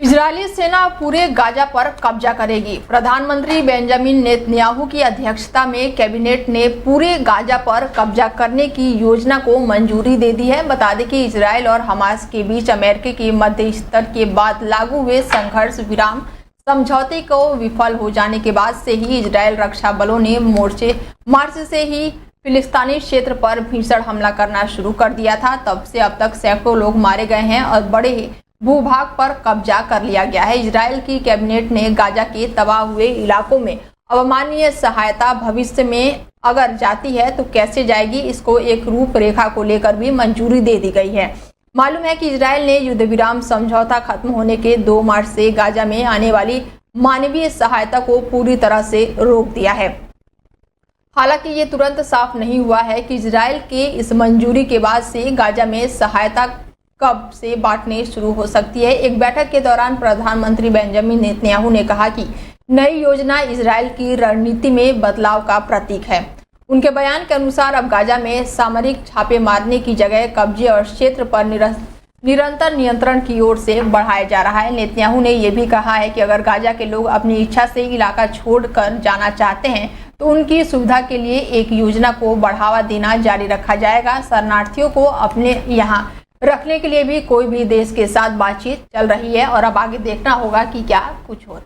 Israeli सेना पूरे Gaza पर कब्जा करेगी। प्रधानमंत्री बेंजामिन नेतन्याहू की अध्यक्षता में कैबिनेट ने पूरे गाजा पर कब्जा करने की योजना को मंजूरी दे दी है। बता दें कि इजरायल और हमास के बीच अमेरिका की मध्यस्थता के बाद लागू हुए संघर्ष विराम समझौते को विफल हो जाने के बाद से ही इजरायल रक्षा बलों ने मार्च से ही फिलिस्तीनी क्षेत्र पर भीषण हमला करना शुरू कर दिया था। तब से अब तक सैकड़ों लोग मारे गए हैं और बड़े भूभाग पर कब्जा कर लिया गया है। इजरायल की कैबिनेट ने गाजा के तबाह हुए इलाकों में अवमाननीय सहायता भविष्य में अगर जाती है तो कैसे जाएगी, इसको एक रूपरेखा को लेकर भी मंजूरी दे दी गई है। मालूम है कि इजरायल ने युद्ध विराम समझौता खत्म होने के 2 मार्च से गाजा में आने वाली मानवीय सहायता को पूरी तरह से रोक दिया है। हालांकि ये तुरंत साफ नहीं हुआ है कि इजरायल के इस मंजूरी के बाद से गाजा में सहायता कब से बांटने शुरू हो सकती है। एक बैठक के दौरान प्रधानमंत्री बेंजामिन नेतन्याहू ने कहा कि नई योजना इजरायल की रणनीति में बदलाव का प्रतीक है। उनके बयान के अनुसार अब गाजा में सामरिक छापे मारने की जगह कब्जे और क्षेत्र पर निरंतर नियंत्रण की ओर से बढ़ाया जा रहा है। नेतन्याहू ने यह भी कहा है कि अगर गाजा के लोग अपनी इच्छा से इलाका छोड़कर जाना चाहते हैं तो उनकी सुविधा के लिए एक योजना को बढ़ावा देना जारी रखा जाएगा। शरणार्थियों को अपने यहाँ रखने के लिए भी कोई भी देश के साथ बातचीत चल रही है और अब आगे देखना होगा कि क्या कुछ होता है।